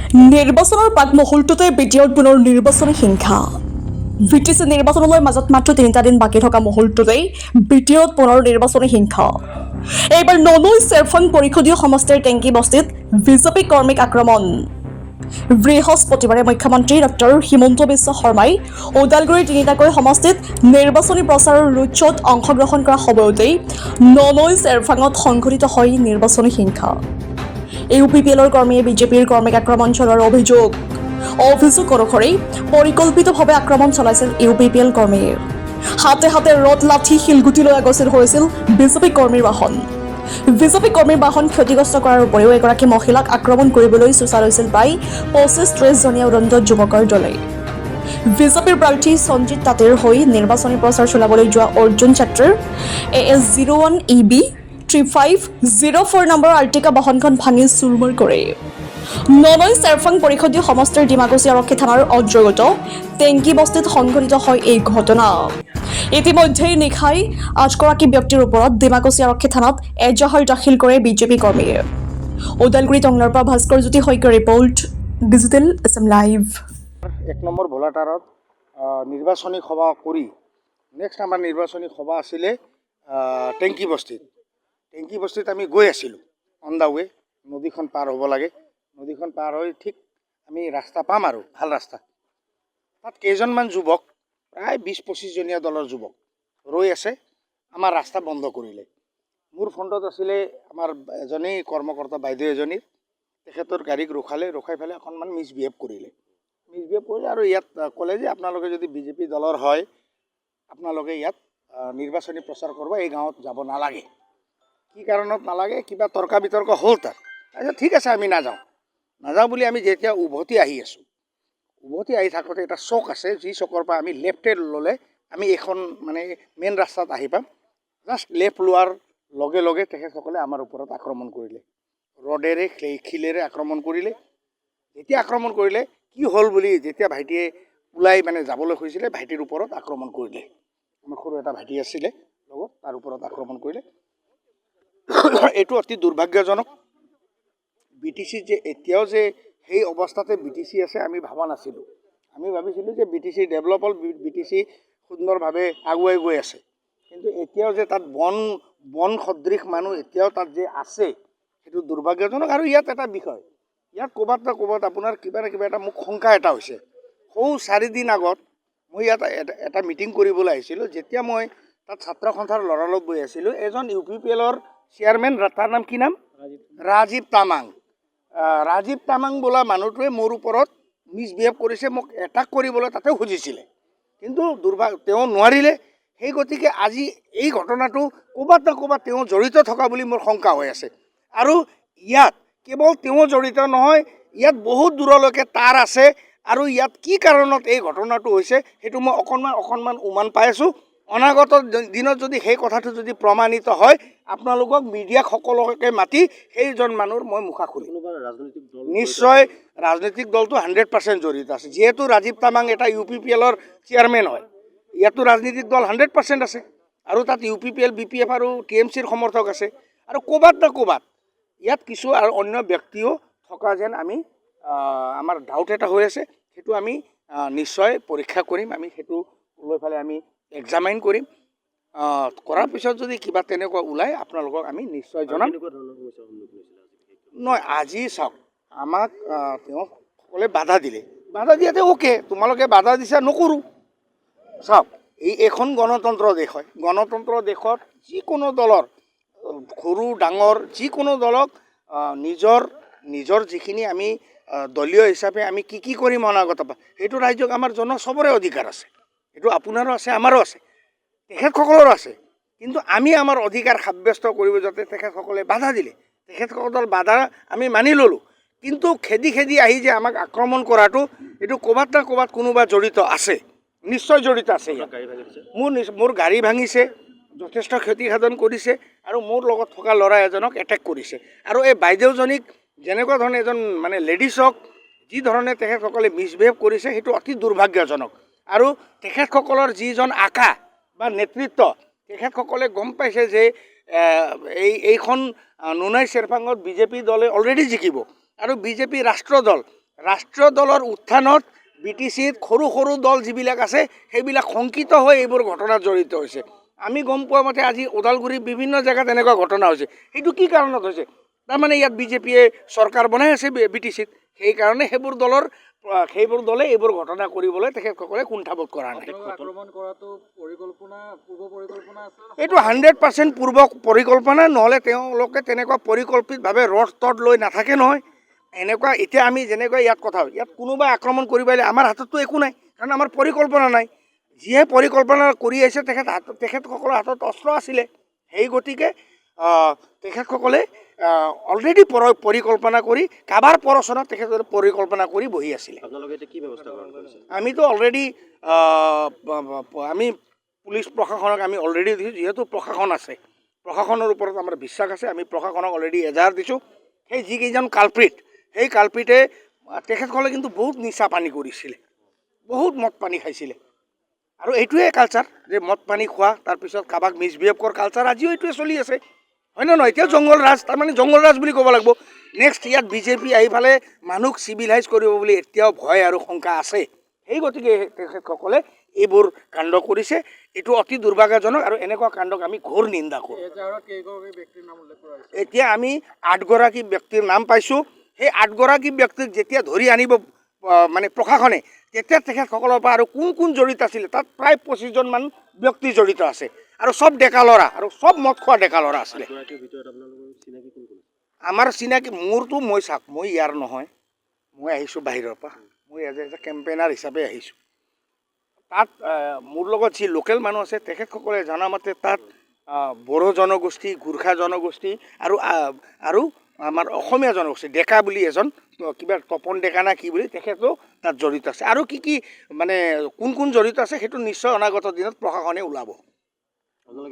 নিৰ্বাচনৰ পাক মুহূৰ্ততে বিটিঅ'ত পুনৰ নিৰ্বাচনী হিংসা। বিটিচি নিৰ্বাচনলৈ মাজত মাত্ৰ 3টা দিন বাকী থকা মুহূৰ্ততেই বিটিঅ'ত পুনৰ নিৰ্বাচনী হিংসা। এইবাৰ ননৈ চেৰফাং পৰিষদীয় সমষ্টিৰ টেংকি বস্তিত বিজেপি কৰ্মীক আক্ৰমণ। বৃহস্পতিবাৰে মুখ্যমন্ত্ৰী ডক্টৰ হিমন্ত বিশ্ব শৰ্মাই ওদালগুৰিৰ 3টাকৈ সমষ্টিত নিৰ্বাচনী প্ৰচাৰৰ ৰোড-শ্ব'ত অংশগ্ৰহণ কৰা সময়তেই ননৈ চেৰফাঙত সংঘটিত হয় নিৰ্বাচনী হিংসা। ইউপিপিএলৰ কৰ্মীয়ে বিজেপিৰ কৰ্মীক আক্ৰমণ চলোৱাৰ অভিযোগ অনুসৰি পৰিকল্পিতভাৱে আক্ৰমণ চলাইছিল ইউপিপিএল কৰ্মীয়ে। হাতে হাতে ৰড লাঠি শিলগুটি লৈ আগচিত হৈছিল বিজেপি কৰ্মীৰ বাহন। বিজেপি কৰ্মীৰ বাহন ক্ষতিগ্ৰস্ত কৰাৰ উপৰিও এগৰাকী মহিলাক আক্ৰমণ কৰিবলৈ চোচা লৈছিল প্ৰায় 25-30 জনীয়া উদণ্ড যুৱকৰ দলে। বিজেপিৰ প্ৰাৰ্থী সঞ্জিত তাঁতীৰ হৈ নিৰ্বাচনী প্ৰচাৰ চলাবলৈ যোৱা অৰ্জুন ছাত্ৰৰ AS01 EB 3504 নম্বৰ আৰ্টিকা বাহনখন ভাঙি চুৰমাৰ কৰে। ননৈ চেৰফাং পৰিষদীয় সমষ্টিৰ ডিমাকুছী আৰক্ষী থানাৰ অন্তৰ্গত টেংকি বস্তিত সংঘটিত হয় এই ঘটনা। ইতিমধ্যেই নিশাই 8গৰাকী ব্যক্তিৰ ওপৰত ডিমাকুছী আৰক্ষী থানাত এজাহাৰ দাখিল কৰে বিজেপি কৰ্মীয়ে। ওদালগুৰি টংলাৰ পৰা ভাস্কৰ জ্যোতি শইকীয়াৰ report, digital Assam live. 1 number ভোলাটাৰত নিৰ্বাচনী সভা কৰি নেক্সট আমাৰ নিৰ্বাচনী সভা আছিলে টেংকি বস্তিত আমি গৈ আছিলোঁ অন দা ৱে। নদীখন পাৰ হ'ব লাগে, নদীখন পাৰ হৈ ঠিক আমি ৰাস্তা পাম আৰু ভাল ৰাস্তা। তাত কেইজনমান যুৱক, প্ৰায় 20-25 জনীয়া দলৰ যুৱক ৰৈ আছে। আমাৰ ৰাস্তা বন্ধ কৰিলে। মোৰ ফ্ৰণ্টত আছিলে আমাৰ এজনী কৰ্মকৰ্তা বাইদেউ এজনী, তেখেতৰ গাড়ীক ৰখাই পেলাই অকণমান মিছবিহেভ কৰিলে আৰু ইয়াত ক'লে যে আপোনালোকে যদি বিজেপি দলৰ হয় আপোনালোকে ইয়াত নিৰ্বাচনী প্ৰচাৰ কৰিব, এই গাঁৱত যাব নালাগে। কি কাৰণত নালাগে, কিবা তৰ্কা বিতৰ্ক হ'ল তাত। তাৰপিছত ঠিক আছে আমি নাযাওঁ বুলি আমি যেতিয়া উভতি আহি আছোঁ, উভতি আহি থাকোঁতে এটা চক আছে, যি চকৰ পৰা আমি লেফ্টে ল'লে আমি এইখন মানে মেইন ৰাস্তাত আহি পাম। জাষ্ট লেফ্ট লোৱাৰ লগে লগে তেখেতসকলে আমাৰ ওপৰত আক্ৰমণ কৰিলে, ৰডেৰে শিলেৰে আক্ৰমণ কৰিলে। যেতিয়া আক্ৰমণ কৰিলে কি হ'ল বুলি যেতিয়া ভাইটিয়ে ওলাই মানে যাবলৈ খুজিছিলে, ভাইটিৰ ওপৰত আক্ৰমণ কৰিলে। আমাৰ সৰু এটা ভাইটি আছিলে লগত, তাৰ ওপৰত আক্ৰমণ কৰিলে। এইটো অতি দুৰ্ভাগ্যজনক। BTC যে এতিয়াও যে সেই অৱস্থাতে BTC আছে আমি ভবা নাছিলোঁ। আমি ভাবিছিলোঁ যে BTC ডেভেলপ হ'ল, BTC সুন্দৰভাৱে আগুৱাই গৈ আছে। কিন্তু এতিয়াও যে তাত বন সদৃশ মানুহ এতিয়াও তাত যে আছে, সেইটো দুৰ্ভাগ্যজনক। আৰু ইয়াত এটা বিষয়, ইয়াত ক'ৰবাত না ক'ৰবাত আপোনাৰ কিবা না কিবা এটা মোক শংকা এটা হৈছে। 4 দিন আগত মই ইয়াত এটা মিটিং কৰিবলৈ আহিছিলোঁ। যেতিয়া মই তাত ছাত্ৰ সন্থাৰ ল'ৰাৰ লগত গৈ আছিলোঁ, এজন UPPLৰ চেয়াৰমেন, তাৰ নাম কি নাম? ৰাজীৱ তামাং বোলা মানুহটোৱে মোৰ ওপৰত মিছবিহেভ কৰিছে, মোক এটাক কৰিবলৈ তাতেও খুজিছিলে, কিন্তু তেওঁ নোৱাৰিলে। সেই গতিকে আজি এই ঘটনাটো ক'ৰবাত না ক'ৰবাত তেওঁ জড়িত থকা বুলি মোৰ শংকা হৈ আছে। আৰু ইয়াত কেৱল তেওঁ জড়িত নহয়, ইয়াত বহুত দূৰলৈকে তাৰ আছে। আৰু ইয়াত কি কাৰণত এই ঘটনাটো হৈছে সেইটো মই অকণমান উমান পাই আছোঁ। অনাগত দিনত যদি সেই কথাটো যদি প্ৰমাণিত হয়, আপোনালোকক মিডিয়াক সকলোকে মাতি সেইজন মানুহৰ মই মুখা খুলিম। নিশ্চয় ৰাজনৈতিক দলটো 100% জড়িত আছে। যিহেতু ৰাজীৱ তামাং এটা UPPLৰ চেয়াৰমেন হয়, ইয়াতো ৰাজনৈতিক দল 100% আছে। আৰু তাত UPPL, BPF আৰু TMCৰ সমৰ্থক আছে। আৰু ক'ৰবাত না ক'ৰবাত ইয়াত কিছু আৰু অন্য ব্যক্তিও থকা যেন আমাৰ ডাউট এটা হৈ আছে। সেইটো আমি নিশ্চয় পৰীক্ষা কৰিম, আমি সেইটো লৈ পেলাই আমি এক্সামাইন কৰিম। কৰাৰ পিছত যদি কিবা তেনেকুৱা ওলায় আপোনালোকক আমি নিশ্চয় জনাম। নহয়, আজি চাওক, আমাক তেওঁসকলে বাধা দিয়াতে অ'কে, তোমালোকে বাধা দিছা, নকৰোঁ। চাওক, এইখন গণতন্ত্ৰ দেশ হয়। গণতন্ত্ৰ দেশত যিকোনো দলৰ, সৰু ডাঙৰ যিকোনো দলক নিজৰ যিখিনি আমি দলীয় হিচাপে আমি কি কৰিম অনাগত, সেইটো ৰাজ্যক আমাৰ চবৰে অধিকাৰ আছে। সেইটো আপোনাৰো আছে, আমাৰো আছে, তেখেতসকলৰো আছে। কিন্তু আমি আমাৰ অধিকাৰ সাব্যস্ত কৰিব যাতে তেখেতসকলে বাধা দিলে, তেখেতসকলৰ বাধা আমি মানি ল'লোঁ। কিন্তু খেদি আহি যে আমাক আক্ৰমণ কৰাটো, এইটো ক'ৰবাত না ক'ৰবাত কোনোবা জড়িত আছে, নিশ্চয় জড়িত আছে। মোৰ গাড়ী ভাঙিছে, যথেষ্ট ক্ষতিসাধন কৰিছে, আৰু মোৰ লগত থকা ল'ৰা এজনক এটেক কৰিছে। আৰু এই বাইদেউজনীক যেনেকুৱা ধৰণে এজন মানে লেডিছক যি ধৰণে তেখেতসকলে মিছবিহেভ কৰিছে, সেইটো অতি দুৰ্ভাগ্যজনক। আৰু তেখেতসকলৰ যিজন আকা বা নেতৃত্ব, তেখেতসকলে গম পাইছে যে এইখন নুনাই চেৰফাঙত বিজেপি দলে অলৰেডি জিকিব, আৰু বিজেপি ৰাষ্ট্ৰ দল ৰাষ্ট্ৰীয় দলৰ উত্থানত BTCত সৰু সৰু দল যিবিলাক আছে সেইবিলাক শংকিত হৈ এইবোৰ ঘটনাত জড়িত হৈছে। আমি গম পোৱা মতে আজি ওদালগুৰিৰ বিভিন্ন জেগাত এনেকুৱা ঘটনা হৈছে। সেইটো কি কাৰণত হৈছে? তাৰমানে ইয়াত বিজেপিয়ে চৰকাৰ বনাই আছে BTCত, সেইকাৰণে সেইবোৰ দলে এইবোৰ ঘটনা কৰিবলৈ তেখেতসকলে কুণ্ঠাবোধ কৰা নাই। এইটো 100% পূৰ্ব পৰিকল্পনা, নহ'লে তেওঁলোকে তেনেকুৱা পৰিকল্পিতভাৱে ৰথ টথ লৈ নাথাকে নহয়। এনেকুৱা এতিয়া আমি যেনেকৈ ইয়াত কথা হয়, ইয়াত কোনোবাই আক্ৰমণ কৰিব আহিলে আমাৰ হাতততো একো নাই, কাৰণ আমাৰ পৰিকল্পনা নাই। যিয়ে পৰিকল্পনা কৰি আহিছে তেখেতসকলৰ হাতত অস্ত্ৰ আছিলে। সেই গতিকে তেখেতসকলে অলৰেডি পৰিকল্পনা কৰি কাবাৰ প্ৰৰচনাত তেখেতসকলে পৰিকল্পনা কৰি বহি আছিলে। আমিতো অলৰেডি আমি পুলিচ প্ৰশাসনক আমি অলৰেডি দিছোঁ, যিহেতু প্ৰশাসন আছে, প্ৰশাসনৰ ওপৰত আমাৰ বিশ্বাস আছে। আমি প্ৰশাসনক অলৰেডি এজাহাৰ দিছোঁ। সেই যিকেইজন কালপ্ৰিট, সেই কালপ্ৰিটে তেখেতসকলে কিন্তু বহুত নিচা পানী কৰিছিলে, বহুত মদ পানী খাইছিলে। আৰু এইটোৱে কালচাৰ, যে মদ পানী খোৱা, তাৰপিছত কাৰোবাক মিছবিহেভ কৰা কালচাৰ আজিও এইটোৱে চলি আছে, হয় নে নহয়? এতিয়াও জংঘল ৰাজ, তাৰমানে জংঘল ৰাজ বুলি ক'ব লাগিব। নেক্সট ইয়াত বিজেপি আহি ফালে মানুহক চিভিলাইজ কৰিব বুলি এতিয়াও ভয় আৰু শংকা আছে। সেই গতিকে তেখেতসকলে এইবোৰ কাণ্ড কৰিছে। এইটো অতি দুৰ্ভাগ্যজনক আৰু এনেকুৱা কাণ্ডক আমি ঘোৰ নিন্দা কৰোঁ। এতিয়া আমি 8গৰাকী ব্যক্তিৰ নাম পাইছোঁ। সেই 8গৰাকী ব্যক্তিক যেতিয়া ধৰি আনিব মানে প্ৰশাসনে, তেতিয়া তেখেতসকলৰ পৰা আৰু কোন কোন জড়িত আছিলে, তাত প্ৰায় 25জনমান ব্যক্তি জড়িত আছে, আৰু চব ডেকা ল'ৰা, আৰু চব মদ খোৱা ডেকা ল'ৰা আছিলে। আমাৰ চিনাকি মোৰতো মই ইয়াৰ নহয়, মই আহিছোঁ বাহিৰৰ পৰা। মই এজ এ কেম্পেইনাৰ হিচাপে আহিছোঁ। তাত মোৰ লগত যি লোকেল মানুহ আছে তেখেতসকলে জনামতে তাত বড়ো জনগোষ্ঠী, গোৰ্খা জনগোষ্ঠী আৰু আমাৰ অসমীয়া জনগোষ্ঠী ডেকা বুলি এজন, কিবা তপন ডেকা না কি বুলি, তেখেতো তাত জড়িত আছে। আৰু কি মানে কোন কোন জড়িত আছে সেইটো নিশ্চয় অনাগত দিনত প্ৰশাসনে ওলাব।